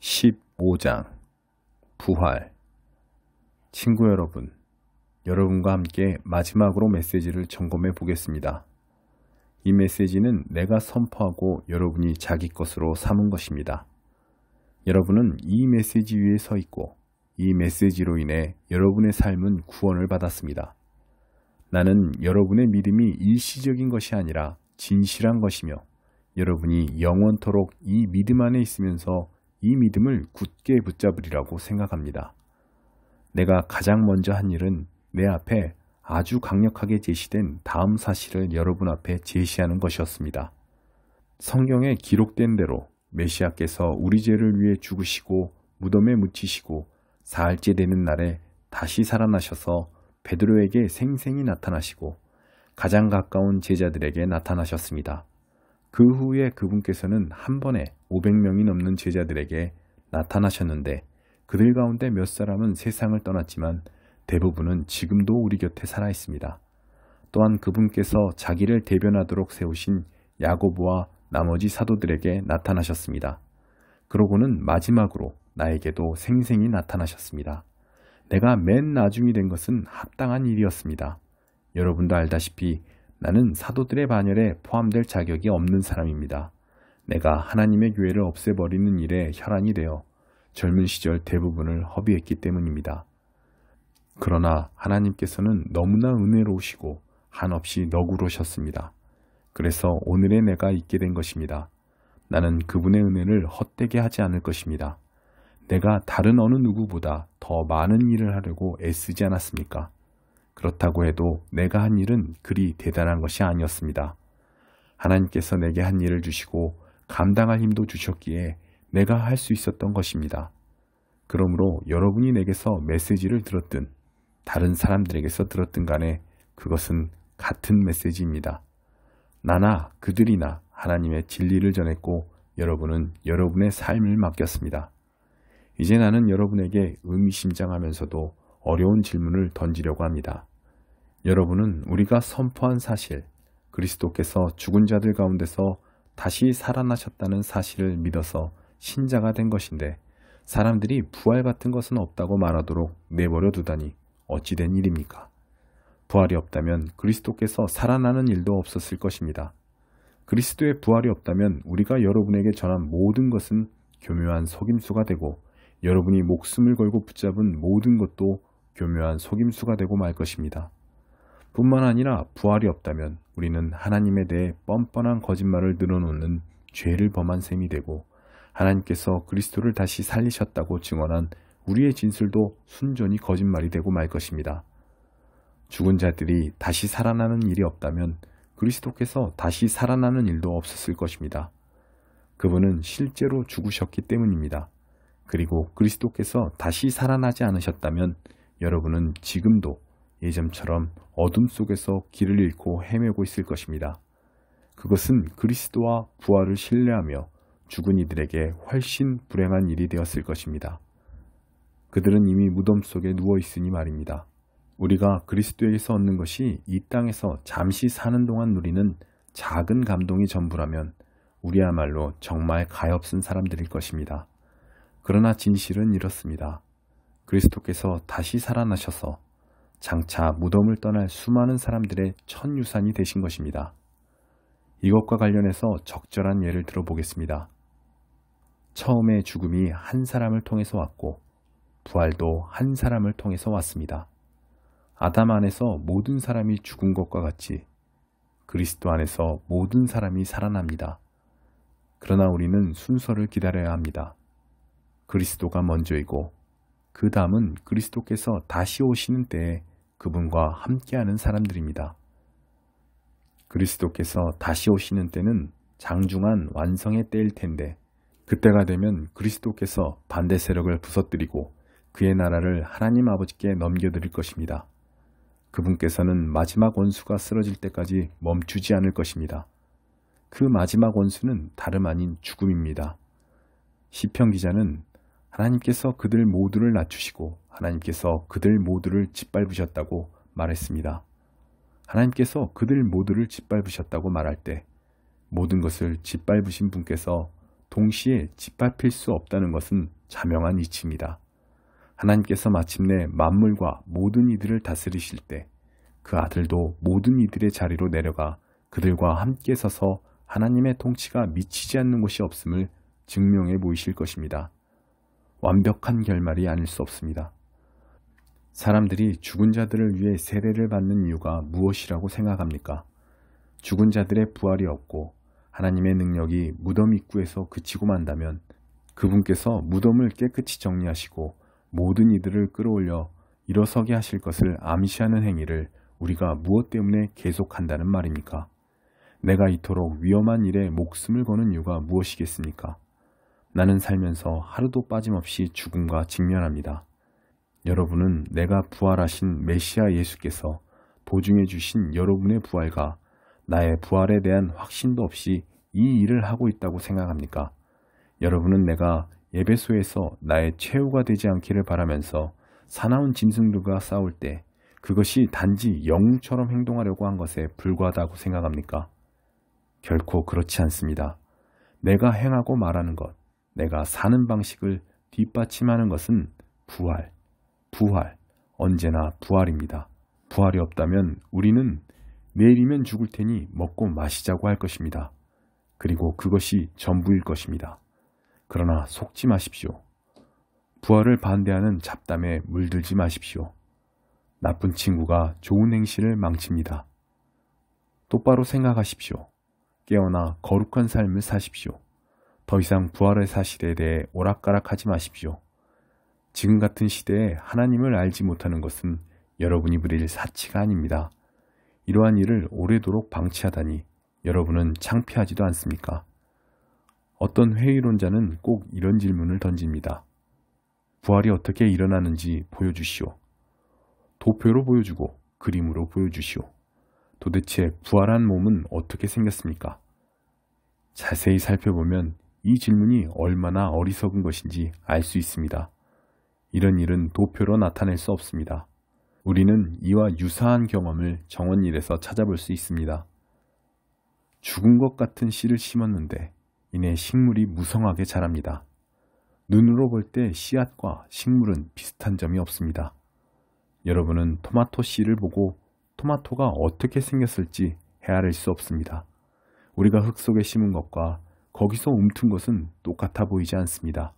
15장 부활. 친구 여러분, 여러분과 함께 마지막으로 메시지를 점검해 보겠습니다. 이 메시지는 내가 선포하고 여러분이 자기 것으로 삼은 것입니다. 여러분은 이 메시지 위에 서 있고 이 메시지로 인해 여러분의 삶은 구원을 받았습니다. 나는 여러분의 믿음이 일시적인 것이 아니라 진실한 것이며 여러분이 영원토록 이 믿음 안에 있으면서 이 믿음을 굳게 붙잡으리라고 생각합니다. 내가 가장 먼저 한 일은 내 앞에 아주 강력하게 제시된 다음 사실을 여러분 앞에 제시하는 것이었습니다. 성경에 기록된 대로 메시아께서 우리 죄를 위해 죽으시고 무덤에 묻히시고 사흘째 되는 날에 다시 살아나셔서 베드로에게 생생히 나타나시고 가장 가까운 제자들에게 나타나셨습니다. 그 후에 그분께서는 한 번에 500명이 넘는 제자들에게 나타나셨는데 그들 가운데 몇 사람은 세상을 떠났지만 대부분은 지금도 우리 곁에 살아 있습니다. 또한 그분께서 자기를 대변하도록 세우신 야고보와 나머지 사도들에게 나타나셨습니다. 그러고는 마지막으로 나에게도 생생히 나타나셨습니다. 내가 맨 나중이 된 것은 합당한 일이었습니다. 여러분도 알다시피 나는 사도들의 반열에 포함될 자격이 없는 사람입니다. 내가 하나님의 교회를 없애버리는 일에 혈안이 되어 젊은 시절 대부분을 허비했기 때문입니다. 그러나 하나님께서는 너무나 은혜로우시고 한없이 너그러우셨습니다. 그래서 오늘의 내가 있게 된 것입니다. 나는 그분의 은혜를 헛되게 하지 않을 것입니다. 내가 다른 어느 누구보다 더 많은 일을 하려고 애쓰지 않았습니까? 그렇다고 해도 내가 한 일은 그리 대단한 것이 아니었습니다. 하나님께서 내게 한 일을 주시고 감당할 힘도 주셨기에 내가 할 수 있었던 것입니다. 그러므로 여러분이 내게서 메시지를 들었든 다른 사람들에게서 들었든 간에 그것은 같은 메시지입니다. 나나 그들이나 하나님의 진리를 전했고 여러분은 여러분의 삶을 맡겼습니다. 이제 나는 여러분에게 의미심장하면서도 어려운 질문을 던지려고 합니다. 여러분은 우리가 선포한 사실, 그리스도께서 죽은 자들 가운데서 다시 살아나셨다는 사실을 믿어서 신자가 된 것인데 사람들이 부활 같은 것은 없다고 말하도록 내버려 두다니 어찌 된 일입니까? 부활이 없다면 그리스도께서 살아나는 일도 없었을 것입니다. 그리스도의 부활이 없다면 우리가 여러분에게 전한 모든 것은 교묘한 속임수가 되고 여러분이 목숨을 걸고 붙잡은 모든 것도 교묘한 속임수가 되고 말 것입니다. 뿐만 아니라 부활이 없다면 우리는 하나님에 대해 뻔뻔한 거짓말을 늘어놓는 죄를 범한 셈이 되고 하나님께서 그리스도를 다시 살리셨다고 증언한 우리의 진술도 순전히 거짓말이 되고 말 것입니다. 죽은 자들이 다시 살아나는 일이 없다면 그리스도께서 다시 살아나는 일도 없었을 것입니다. 그분은 실제로 죽으셨기 때문입니다. 그리고 그리스도께서 다시 살아나지 않으셨다면 여러분은 지금도 예전처럼 어둠 속에서 길을 잃고 헤매고 있을 것입니다. 그것은 그리스도와 부활을 신뢰하며 죽은 이들에게 훨씬 불행한 일이 되었을 것입니다. 그들은 이미 무덤 속에 누워 있으니 말입니다. 우리가 그리스도에게서 얻는 것이 이 땅에서 잠시 사는 동안 누리는 작은 감동이 전부라면 우리야말로 정말 가엾은 사람들일 것입니다. 그러나 진실은 이렇습니다. 그리스도께서 다시 살아나셔서 장차 무덤을 떠날 수많은 사람들의 첫 유산이 되신 것입니다. 이것과 관련해서 적절한 예를 들어보겠습니다. 처음에 죽음이 한 사람을 통해서 왔고 부활도 한 사람을 통해서 왔습니다. 아담 안에서 모든 사람이 죽은 것과 같이 그리스도 안에서 모든 사람이 살아납니다. 그러나 우리는 순서를 기다려야 합니다. 그리스도가 먼저이고 그 다음은 그리스도께서 다시 오시는 때에 그분과 함께하는 사람들입니다. 그리스도께서 다시 오시는 때는 장중한 완성의 때일 텐데 그때가 되면 그리스도께서 반대 세력을 부서뜨리고 그의 나라를 하나님 아버지께 넘겨드릴 것입니다. 그분께서는 마지막 원수가 쓰러질 때까지 멈추지 않을 것입니다. 그 마지막 원수는 다름 아닌 죽음입니다. 시편 기자는 하나님께서 그들 모두를 낮추시고 하나님께서 그들 모두를 짓밟으셨다고 말했습니다. 하나님께서 그들 모두를 짓밟으셨다고 말할 때 모든 것을 짓밟으신 분께서 동시에 짓밟힐 수 없다는 것은 자명한 이치입니다. 하나님께서 마침내 만물과 모든 이들을 다스리실 때 그 아들도 모든 이들의 자리로 내려가 그들과 함께 서서 하나님의 통치가 미치지 않는 곳이 없음을 증명해 보이실 것입니다. 완벽한 결말이 아닐 수 없습니다. 사람들이 죽은 자들을 위해 세례를 받는 이유가 무엇이라고 생각합니까? 죽은 자들의 부활이 없고 하나님의 능력이 무덤 입구에서 그치고 만다면 그분께서 무덤을 깨끗이 정리하시고 모든 이들을 끌어올려 일어서게 하실 것을 암시하는 행위를 우리가 무엇 때문에 계속한다는 말입니까? 내가 이토록 위험한 일에 목숨을 거는 이유가 무엇이겠습니까? 나는 살면서 하루도 빠짐없이 죽음과 직면합니다. 여러분은 내가 부활하신 메시아 예수께서 보증해 주신 여러분의 부활과 나의 부활에 대한 확신도 없이 이 일을 하고 있다고 생각합니까? 여러분은 내가 에베소에서 나의 최후가 되지 않기를 바라면서 사나운 짐승들과 싸울 때 그것이 단지 영웅처럼 행동하려고 한 것에 불과하다고 생각합니까? 결코 그렇지 않습니다. 내가 행하고 말하는 것, 내가 사는 방식을 뒷받침하는 것은 부활, 언제나 부활입니다. 부활이 없다면 우리는 내일이면 죽을 테니 먹고 마시자고 할 것입니다. 그리고 그것이 전부일 것입니다. 그러나 속지 마십시오. 부활을 반대하는 잡담에 물들지 마십시오. 나쁜 친구가 좋은 행실을 망칩니다. 똑바로 생각하십시오. 깨어나 거룩한 삶을 사십시오. 더 이상 부활의 사실에 대해 오락가락하지 마십시오. 지금 같은 시대에 하나님을 알지 못하는 것은 여러분이 부릴 사치가 아닙니다. 이러한 일을 오래도록 방치하다니 여러분은 창피하지도 않습니까? 어떤 회의론자는 꼭 이런 질문을 던집니다. 부활이 어떻게 일어나는지 보여주시오. 도표로 보여주고 그림으로 보여주시오. 도대체 부활한 몸은 어떻게 생겼습니까? 자세히 살펴보면 이 질문이 얼마나 어리석은 것인지 알 수 있습니다. 이런 일은 도표로 나타낼 수 없습니다. 우리는 이와 유사한 경험을 정원일에서 찾아볼 수 있습니다. 죽은 것 같은 씨를 심었는데 이내 식물이 무성하게 자랍니다. 눈으로 볼 때 씨앗과 식물은 비슷한 점이 없습니다. 여러분은 토마토 씨를 보고 토마토가 어떻게 생겼을지 헤아릴 수 없습니다. 우리가 흙 속에 심은 것과 거기서 움튼 것은 똑같아 보이지 않습니다.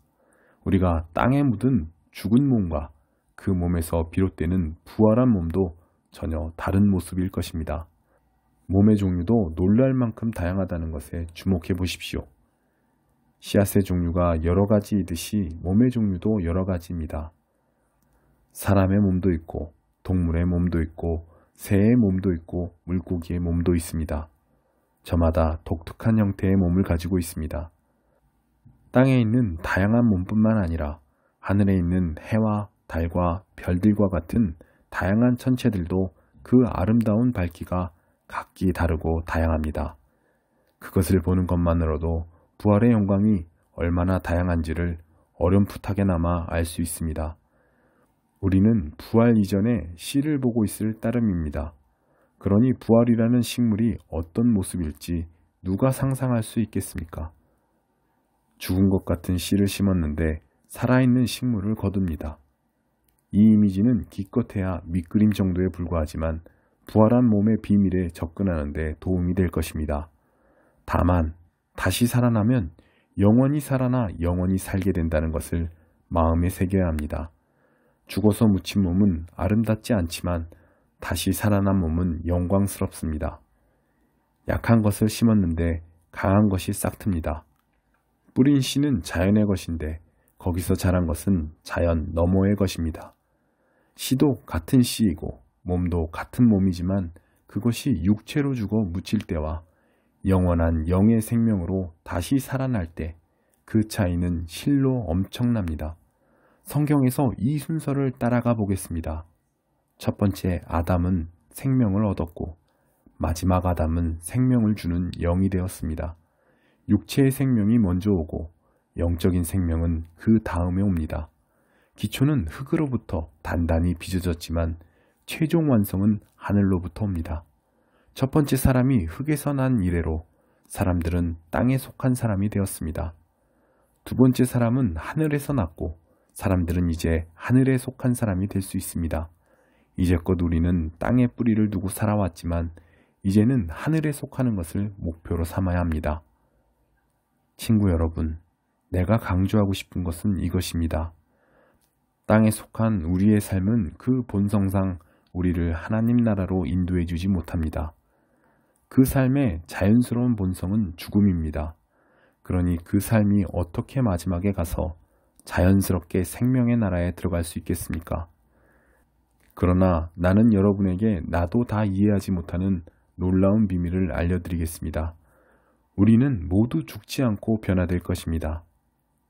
우리가 땅에 묻은 죽은 몸과 그 몸에서 비롯되는 부활한 몸도 전혀 다른 모습일 것입니다. 몸의 종류도 놀랄 만큼 다양하다는 것에 주목해 보십시오. 씨앗의 종류가 여러 가지이듯이 몸의 종류도 여러 가지입니다. 사람의 몸도 있고 동물의 몸도 있고 새의 몸도 있고 물고기의 몸도 있습니다. 저마다 독특한 형태의 몸을 가지고 있습니다. 땅에 있는 다양한 몸뿐만 아니라 하늘에 있는 해와 달과 별들과 같은 다양한 천체들도 그 아름다운 밝기가 각기 다르고 다양합니다. 그것을 보는 것만으로도 부활의 영광이 얼마나 다양한지를 어렴풋하게나마 알 수 있습니다. 우리는 부활 이전에 씨를 보고 있을 따름입니다. 그러니 부활이라는 식물이 어떤 모습일지 누가 상상할 수 있겠습니까? 죽은 것 같은 씨를 심었는데 살아있는 식물을 거둡니다. 이 이미지는 기껏해야 밑그림 정도에 불과하지만 부활한 몸의 비밀에 접근하는 데 도움이 될 것입니다. 다만 다시 살아나면 영원히 살아나 영원히 살게 된다는 것을 마음에 새겨야 합니다. 죽어서 묻힌 몸은 아름답지 않지만 다시 살아난 몸은 영광스럽습니다. 약한 것을 심었는데 강한 것이 싹틉니다. 뿌린 씨는 자연의 것인데 거기서 자란 것은 자연 너머의 것입니다. 씨도 같은 씨이고 몸도 같은 몸이지만 그것이 육체로 죽어 묻힐 때와 영원한 영의 생명으로 다시 살아날 때 그 차이는 실로 엄청납니다. 성경에서 이 순서를 따라가 보겠습니다. 첫 번째 아담은 생명을 얻었고 마지막 아담은 생명을 주는 영이 되었습니다. 육체의 생명이 먼저 오고 영적인 생명은 그 다음에 옵니다. 기초는 흙으로부터 단단히 빚어졌지만 최종 완성은 하늘로부터 옵니다. 첫 번째 사람이 흙에서 난 이래로 사람들은 땅에 속한 사람이 되었습니다. 두 번째 사람은 하늘에서 났고 사람들은 이제 하늘에 속한 사람이 될 수 있습니다. 이제껏 우리는 땅에 뿌리를 두고 살아왔지만 이제는 하늘에 속하는 것을 목표로 삼아야 합니다. 친구 여러분, 내가 강조하고 싶은 것은 이것입니다. 땅에 속한 우리의 삶은 그 본성상 우리를 하나님 나라로 인도해 주지 못합니다. 그 삶의 자연스러운 본성은 죽음입니다. 그러니 그 삶이 어떻게 마지막에 가서 자연스럽게 생명의 나라에 들어갈 수 있겠습니까? 그러나 나는 여러분에게 나도 다 이해하지 못하는 놀라운 비밀을 알려드리겠습니다. 우리는 모두 죽지 않고 변화될 것입니다.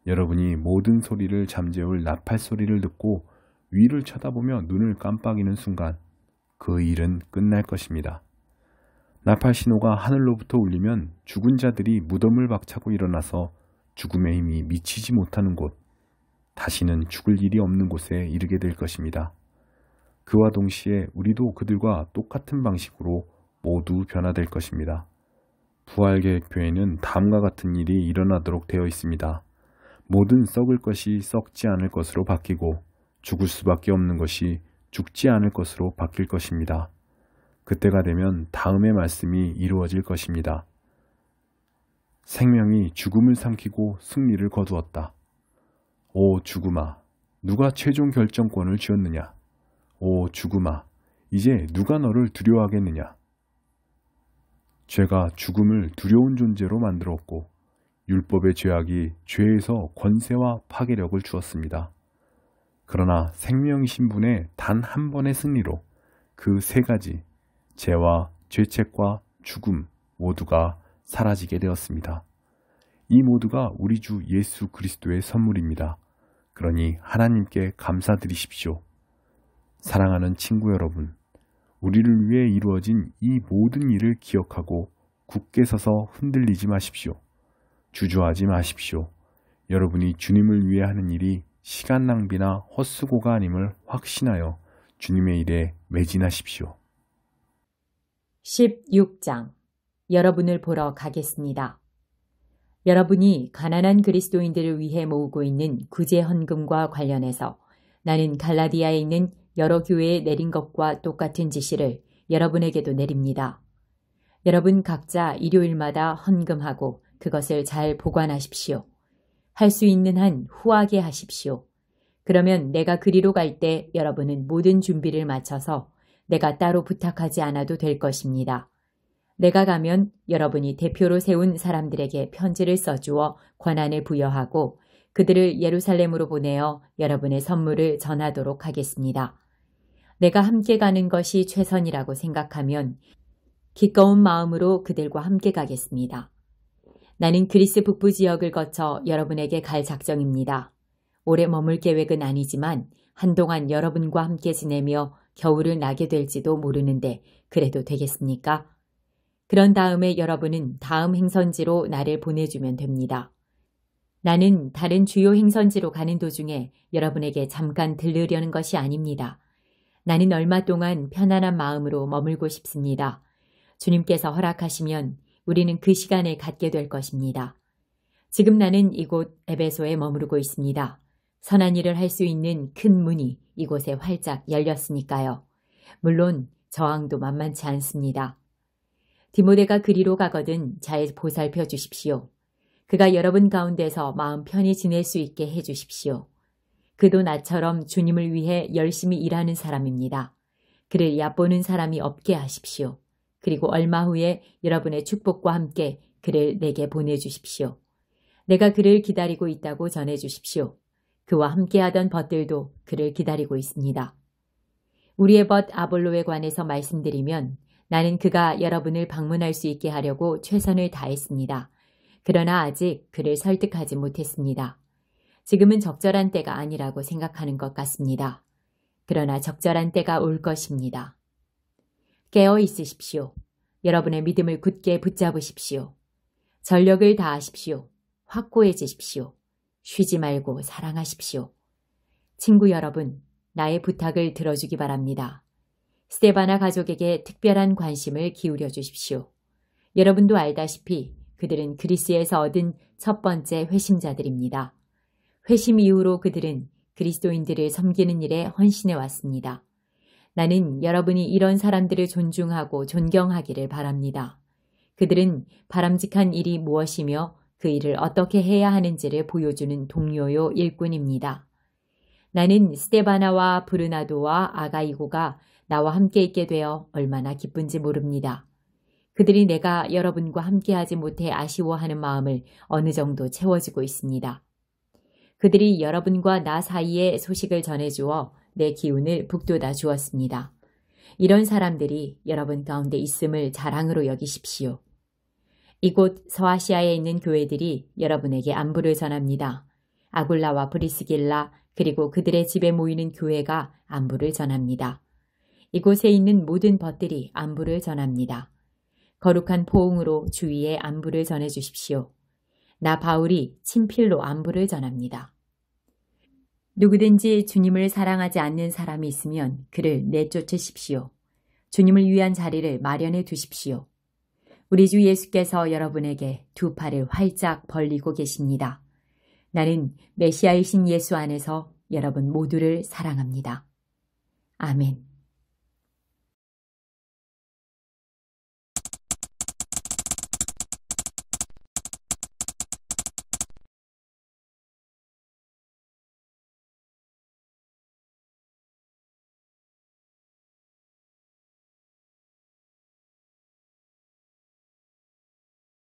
여러분이 모든 소리를 잠재울 나팔 소리를 듣고 위를 쳐다보며 눈을 깜빡이는 순간 그 일은 끝날 것입니다. 나팔 신호가 하늘로부터 울리면 죽은 자들이 무덤을 박차고 일어나서 죽음의 힘이 미치지 못하는 곳, 다시는 죽을 일이 없는 곳에 이르게 될 것입니다. 그와 동시에 우리도 그들과 똑같은 방식으로 모두 변화될 것입니다. 부활계획표에는 다음과 같은 일이 일어나도록 되어 있습니다. 모든 썩을 것이 썩지 않을 것으로 바뀌고 죽을 수밖에 없는 것이 죽지 않을 것으로 바뀔 것입니다. 그때가 되면 다음의 말씀이 이루어질 것입니다. 생명이 죽음을 삼키고 승리를 거두었다. 오 죽음아, 누가 최종 결정권을 쥐었느냐? 오 죽음아, 이제 누가 너를 두려워하겠느냐? 죄가 죽음을 두려운 존재로 만들었고 율법의 죄악이 죄에서 권세와 파괴력을 주었습니다. 그러나 생명이신 분의 단 한 번의 승리로 그 세 가지 죄와 죄책과 죽음 모두가 사라지게 되었습니다. 이 모두가 우리 주 예수 그리스도의 선물입니다. 그러니 하나님께 감사드리십시오. 사랑하는 친구 여러분, 우리를 위해 이루어진 이 모든 일을 기억하고 굳게 서서 흔들리지 마십시오. 주저하지 마십시오. 여러분이 주님을 위해 하는 일이 시간 낭비나 헛수고가 아님을 확신하여 주님의 일에 매진하십시오. 16장 여러분을 보러 가겠습니다. 여러분이 가난한 그리스도인들을 위해 모으고 있는 구제 헌금과 관련해서 나는 갈라디아에 있는 여러 교회에 내린 것과 똑같은 지시를 여러분에게도 내립니다. 여러분 각자 일요일마다 헌금하고 그것을 잘 보관하십시오. 할 수 있는 한 후하게 하십시오. 그러면 내가 그리로 갈 때 여러분은 모든 준비를 마쳐서 내가 따로 부탁하지 않아도 될 것입니다. 내가 가면 여러분이 대표로 세운 사람들에게 편지를 써주어 권한을 부여하고 그들을 예루살렘으로 보내어 여러분의 선물을 전하도록 하겠습니다. 내가 함께 가는 것이 최선이라고 생각하면 기꺼운 마음으로 그들과 함께 가겠습니다. 나는 그리스 북부 지역을 거쳐 여러분에게 갈 작정입니다. 오래 머물 계획은 아니지만 한동안 여러분과 함께 지내며 겨울을 나게 될지도 모르는데 그래도 되겠습니까? 그런 다음에 여러분은 다음 행선지로 나를 보내주면 됩니다. 나는 다른 주요 행선지로 가는 도중에 여러분에게 잠깐 들르려는 것이 아닙니다. 나는 얼마 동안 편안한 마음으로 머물고 싶습니다. 주님께서 허락하시면 우리는 그 시간을 갖게 될 것입니다. 지금 나는 이곳 에베소에 머무르고 있습니다. 선한 일을 할 수 있는 큰 문이 이곳에 활짝 열렸으니까요. 물론 저항도 만만치 않습니다. 디모데가 그리로 가거든 잘 보살펴 주십시오. 그가 여러분 가운데서 마음 편히 지낼 수 있게 해 주십시오. 그도 나처럼 주님을 위해 열심히 일하는 사람입니다. 그를 얕보는 사람이 없게 하십시오. 그리고 얼마 후에 여러분의 축복과 함께 그를 내게 보내주십시오. 내가 그를 기다리고 있다고 전해주십시오. 그와 함께하던 벗들도 그를 기다리고 있습니다. 우리의 벗 아볼로에 관해서 말씀드리면 나는 그가 여러분을 방문할 수 있게 하려고 최선을 다했습니다. 그러나 아직 그를 설득하지 못했습니다. 지금은 적절한 때가 아니라고 생각하는 것 같습니다. 그러나 적절한 때가 올 것입니다. 깨어 있으십시오. 여러분의 믿음을 굳게 붙잡으십시오. 전력을 다하십시오. 확고해지십시오. 쉬지 말고 사랑하십시오. 친구 여러분, 나의 부탁을 들어주기 바랍니다. 스테바나 가족에게 특별한 관심을 기울여 주십시오. 여러분도 알다시피 그들은 그리스에서 얻은 첫 번째 회심자들입니다. 회심 이후로 그들은 그리스도인들을 섬기는 일에 헌신해 왔습니다. 나는 여러분이 이런 사람들을 존중하고 존경하기를 바랍니다. 그들은 바람직한 일이 무엇이며 그 일을 어떻게 해야 하는지를 보여주는 동료요 일꾼입니다. 나는 스테바나와 브르나도와 아가이고가 나와 함께 있게 되어 얼마나 기쁜지 모릅니다. 그들이 내가 여러분과 함께하지 못해 아쉬워하는 마음을 어느 정도 채워주고 있습니다. 그들이 여러분과 나 사이에 소식을 전해주어 내 기운을 북돋아 주었습니다. 이런 사람들이 여러분 가운데 있음을 자랑으로 여기십시오. 이곳 서아시아에 있는 교회들이 여러분에게 안부를 전합니다. 아굴라와 브리스길라 그리고 그들의 집에 모이는 교회가 안부를 전합니다. 이곳에 있는 모든 벗들이 안부를 전합니다. 거룩한 포옹으로 주위에 안부를 전해주십시오. 나 바울이 친필로 안부를 전합니다. 누구든지 주님을 사랑하지 않는 사람이 있으면 그를 내쫓으십시오. 주님을 위한 자리를 마련해 두십시오. 우리 주 예수께서 여러분에게 두 팔을 활짝 벌리고 계십니다. 나는 메시아이신 예수 안에서 여러분 모두를 사랑합니다. 아멘.